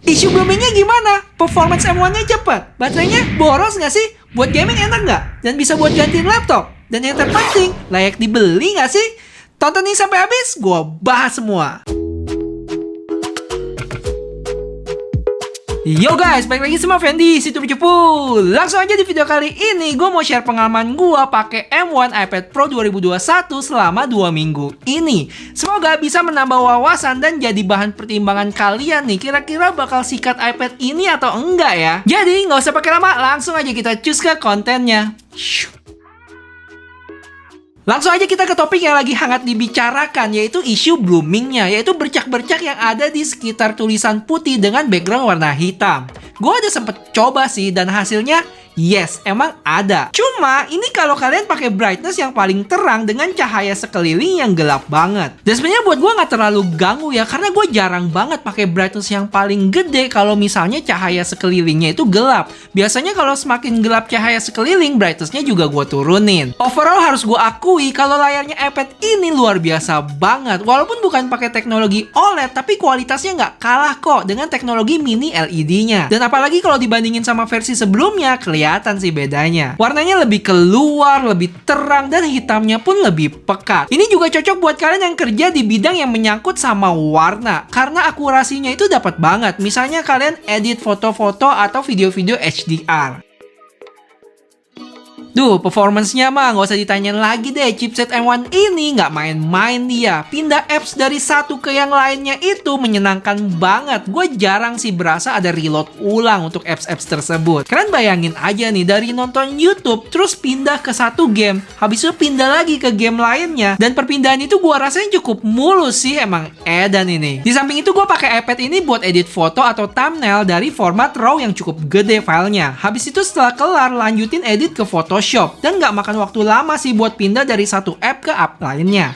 Isu bloomingnya gimana? Performance M1-nya cepet? Baterainya boros nggak sih? Buat gaming enak nggak? Dan bisa buat gantiin laptop? Dan yang terpenting, layak dibeli nggak sih? Tonton ini sampai habis, gue bahas semua. Yo guys, balik lagi sama Fendi, situ Cupu. Langsung aja di video kali ini, gue mau share pengalaman gue pakai M1 iPad Pro 2021 selama 2 minggu ini. Semoga bisa menambah wawasan dan jadi bahan pertimbangan kalian nih, kira-kira bakal sikat iPad ini atau enggak ya. Jadi nggak usah pakai lama, langsung aja kita cus ke kontennya. Langsung aja kita ke topik yang lagi hangat dibicarakan, yaitu isu bloomingnya, yaitu bercak-bercak yang ada di sekitar tulisan putih dengan background warna hitam. Gue ada sempet coba sih, dan hasilnya yes, emang ada. Cuma ini kalau kalian pakai brightness yang paling terang dengan cahaya sekeliling yang gelap banget. Dan sebenarnya buat gue nggak terlalu ganggu ya, karena gue jarang banget pakai brightness yang paling gede kalau misalnya cahaya sekelilingnya itu gelap. Biasanya kalau semakin gelap cahaya sekeliling, brightnessnya juga gue turunin. Overall harus gue akui kalau layarnya iPad ini luar biasa banget. Walaupun bukan pakai teknologi OLED, tapi kualitasnya nggak kalah kok dengan teknologi mini LED-nya. Dan apalagi kalau dibandingin sama versi sebelumnya, kelihatan sih bedanya. Warnanya lebih keluar, lebih terang, dan hitamnya pun lebih pekat. Ini juga cocok buat kalian yang kerja di bidang yang menyangkut sama warna, karena akurasinya itu dapat banget. Misalnya kalian edit foto-foto atau video-video HDR. Duh, performance-nya mah nggak usah ditanyain lagi deh. Chipset M1 ini nggak main-main dia. Pindah apps dari satu ke yang lainnya itu menyenangkan banget. Gue jarang sih berasa ada reload ulang untuk apps-apps tersebut. Kalian bayangin aja nih, dari nonton YouTube, terus pindah ke satu game, habis itu pindah lagi ke game lainnya. Dan perpindahan itu gue rasain cukup mulus sih, emang edan ini. Di samping itu gue pakai iPad ini buat edit foto atau thumbnail dari format RAW yang cukup gede filenya. Habis itu setelah kelar, lanjutin edit ke Photoshop. Dan nggak makan waktu lama sih buat pindah dari satu app ke app lainnya.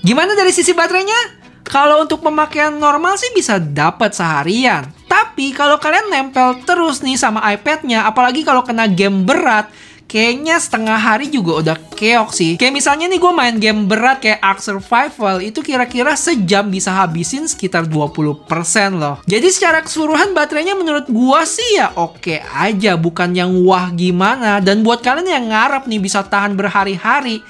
Gimana dari sisi baterainya? Kalau untuk pemakaian normal sih bisa dapat seharian. Tapi kalau kalian nempel terus nih sama iPad-nya, apalagi kalau kena game berat, kayaknya setengah hari juga udah keok sih. Kayak misalnya nih gue main game berat kayak Ark Survival, itu kira-kira sejam bisa habisin sekitar 20% loh. Jadi secara keseluruhan baterainya menurut gue sih ya oke aja, bukan yang wah gimana. Dan buat kalian yang ngarep nih bisa tahan berhari-hari,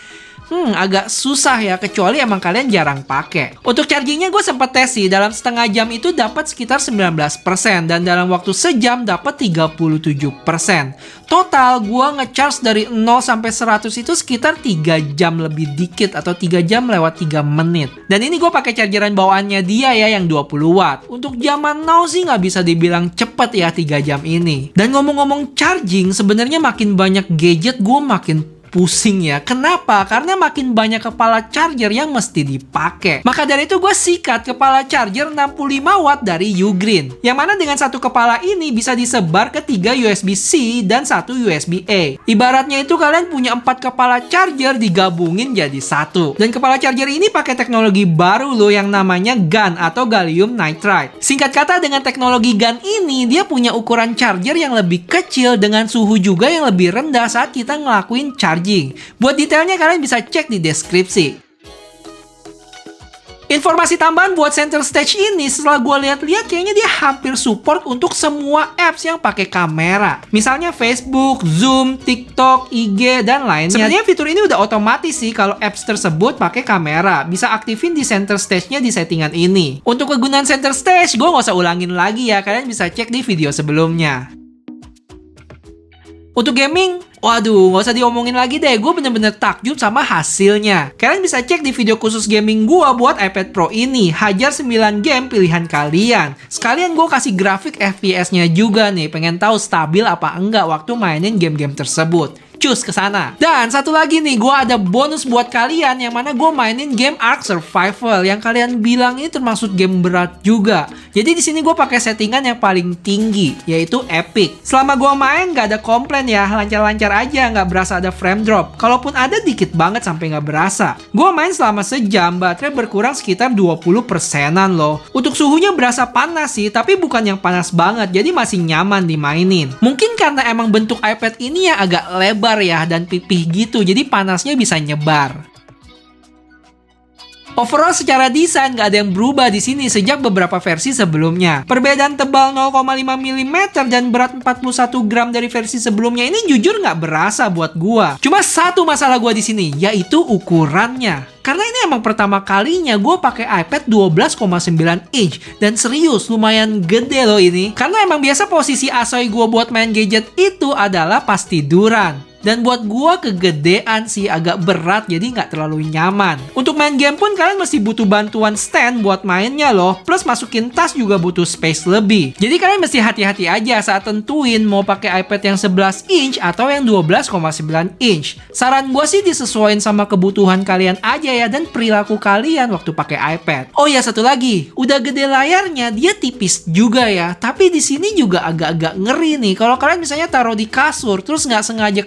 agak susah ya, kecuali emang kalian jarang pakai. Untuk chargingnya gue sempet tes sih, dalam setengah jam itu dapat sekitar 19%, dan dalam waktu sejam dapat 37%. Total gue ngecharge dari 0 sampai 100 itu sekitar 3 jam lebih dikit, atau 3 jam lewat 3 menit. Dan ini gue pakai chargeran bawaannya dia ya, yang 20 watt. Untuk zaman now sih nggak bisa dibilang cepet ya 3 jam ini. Dan ngomong-ngomong charging, sebenarnya makin banyak gadget gue makin pusing ya. Kenapa? Karena makin banyak kepala charger yang mesti dipakai. Maka dari itu gue sikat kepala charger 65 watt dari Ugreen. Yang mana dengan satu kepala ini bisa disebar ke 3 USB-C dan 1 USB-A. Ibaratnya itu kalian punya 4 kepala charger digabungin jadi satu. Dan kepala charger ini pakai teknologi baru loh yang namanya GaN atau gallium nitride. Singkat kata, dengan teknologi GaN ini dia punya ukuran charger yang lebih kecil dengan suhu juga yang lebih rendah saat kita ngelakuin charging. Buat detailnya kalian bisa cek di deskripsi. Informasi tambahan buat center stage ini, setelah gue lihat-lihat kayaknya dia hampir support untuk semua apps yang pakai kamera. Misalnya Facebook, Zoom, TikTok, IG, dan lainnya. Sebenarnya fitur ini udah otomatis sih kalau apps tersebut pakai kamera. Bisa aktifin di center stage-nya di settingan ini. Untuk kegunaan center stage, gue nggak usah ulangin lagi ya. Kalian bisa cek di video sebelumnya. Untuk gaming, waduh, nggak usah diomongin lagi deh. Gue bener-bener takjub sama hasilnya. Kalian bisa cek di video khusus gaming gue buat iPad Pro ini. Hajar 9 game pilihan kalian. Sekalian gue kasih grafik FPS-nya juga nih. Pengen tahu stabil apa enggak waktu mainin game-game tersebut. Cus ke sana. Dan satu lagi nih, gue ada bonus buat kalian yang mana gue mainin game Ark Survival yang kalian bilang ini termasuk game berat juga. Jadi di sini gue pakai settingan yang paling tinggi, yaitu Epic. Selama gue main gak ada komplain ya, lancar-lancar aja, nggak berasa ada frame drop. Kalaupun ada dikit banget sampai nggak berasa. Gue main selama sejam, baterai berkurang sekitar 20%-an loh. Untuk suhunya berasa panas sih, tapi bukan yang panas banget, jadi masih nyaman dimainin. Mungkin karena emang bentuk iPad ini yang agak lebar ya dan pipih gitu, jadi panasnya bisa nyebar. Overall secara desain nggak ada yang berubah di sini sejak beberapa versi sebelumnya. Perbedaan tebal 0,5 mm dan berat 41 gram dari versi sebelumnya ini jujur nggak berasa buat gua. Cuma satu masalah gua di sini, yaitu ukurannya. Karena ini emang pertama kalinya gue pakai iPad 12,9 inch. Dan serius, lumayan gede loh ini. Karena emang biasa posisi asoy gue buat main gadget itu adalah pas tiduran. Dan buat gua kegedean sih, agak berat jadi nggak terlalu nyaman. Untuk main game pun kalian mesti butuh bantuan stand buat mainnya loh. Plus masukin tas juga butuh space lebih. Jadi kalian mesti hati-hati aja saat tentuin mau pakai iPad yang 11 inch atau yang 12,9 inch. Saran gua sih disesuaikan sama kebutuhan kalian aja ya dan perilaku kalian waktu pakai iPad. Oh ya satu lagi, udah gede layarnya, dia tipis juga ya. Tapi di sini juga agak-agak ngeri nih. Kalau kalian misalnya taruh di kasur terus nggak sengaja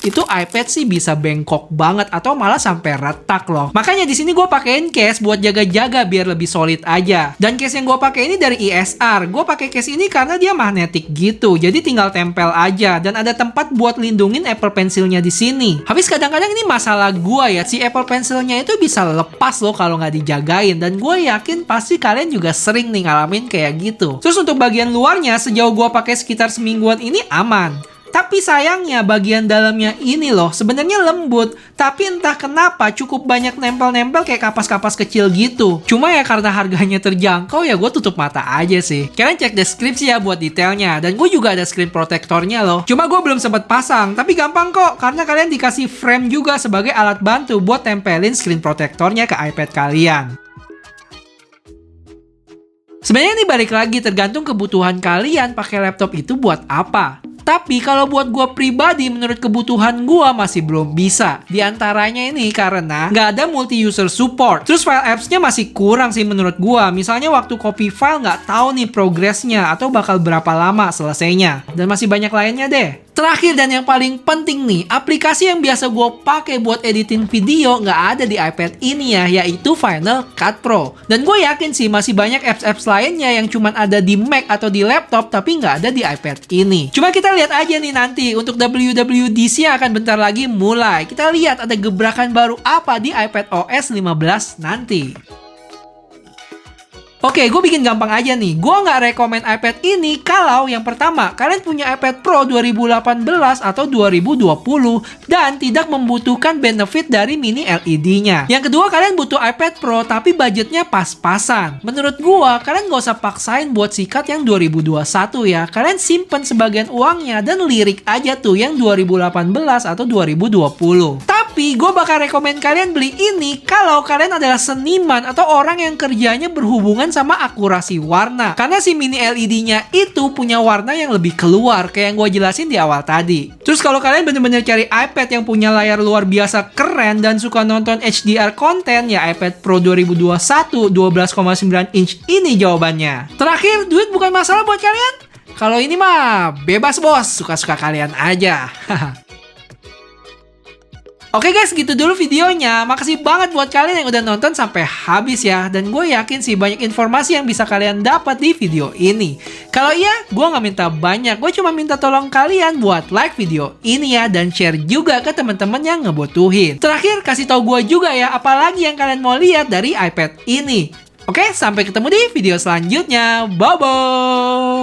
itu iPad sih bisa bengkok banget atau malah sampai retak loh. Makanya di sini gue pakein case buat jaga-jaga biar lebih solid aja. Dan case yang gue pakai ini dari ISR. Gue pakai case ini karena dia magnetik gitu, jadi tinggal tempel aja dan ada tempat buat lindungin Apple Pencilnya di sini. Habis kadang-kadang ini masalah gue ya, si Apple Pencilnya itu bisa lepas loh kalau nggak dijagain. Dan gue yakin pasti kalian juga sering nih ngalamin kayak gitu. Terus untuk bagian luarnya sejauh gue pakai sekitar semingguan ini aman. Tapi sayangnya bagian dalamnya ini loh sebenarnya lembut, tapi entah kenapa cukup banyak nempel-nempel kayak kapas-kapas kecil gitu. Cuma ya karena harganya terjangkau ya gue tutup mata aja sih. Kalian cek deskripsi ya buat detailnya. Dan gue juga ada screen protectornya loh. Cuma gue belum sempat pasang, tapi gampang kok karena kalian dikasih frame juga sebagai alat bantu buat tempelin screen protectornya ke iPad kalian. Sebenarnya ini balik lagi tergantung kebutuhan kalian pakai laptop itu buat apa. Tapi kalau buat gue pribadi, menurut kebutuhan gue masih belum bisa. Di antaranya ini karena nggak ada multi-user support. Terus file apps-nya masih kurang sih menurut gue. Misalnya waktu copy file nggak tahu nih progresnya atau bakal berapa lama selesainya. Dan masih banyak lainnya deh. Terakhir dan yang paling penting nih, aplikasi yang biasa gue pakai buat editing video nggak ada di iPad ini ya, yaitu Final Cut Pro. Dan gue yakin sih masih banyak apps-apps lainnya yang cuma ada di Mac atau di laptop tapi nggak ada di iPad ini. Cuma kita lihat aja nih nanti untuk WWDC yang akan bentar lagi mulai. Kita lihat ada gebrakan baru apa di iPad OS 15 nanti. Oke, gue bikin gampang aja nih. Gue nggak rekomen iPad ini kalau yang pertama, kalian punya iPad Pro 2018 atau 2020 dan tidak membutuhkan benefit dari mini LED-nya. Yang kedua, kalian butuh iPad Pro tapi budgetnya pas-pasan. Menurut gue, kalian nggak usah paksain buat sikat yang 2021 ya. Kalian simpen sebagian uangnya dan lirik aja tuh yang 2018 atau 2020. Tapi gue bakal rekomen kalian beli ini kalau kalian adalah seniman atau orang yang kerjanya berhubungan sama akurasi warna. Karena si mini LED-nya itu punya warna yang lebih keluar kayak yang gue jelasin di awal tadi. Terus kalau kalian bener-bener cari iPad yang punya layar luar biasa keren dan suka nonton HDR konten, ya iPad Pro 2021 12,9 inch ini jawabannya. Terakhir, duit bukan masalah buat kalian? Kalau ini mah bebas bos, suka-suka kalian aja. Oke guys, gitu dulu videonya. Makasih banget buat kalian yang udah nonton sampai habis ya. Dan gue yakin sih banyak informasi yang bisa kalian dapat di video ini. Kalau iya, gue nggak minta banyak. Gue cuma minta tolong kalian buat like video ini ya. Dan share juga ke teman-teman yang ngebutuhin. Terakhir, kasih tahu gue juga ya, apalagi yang kalian mau lihat dari iPad ini. Oke, sampai ketemu di video selanjutnya. Bye-bye!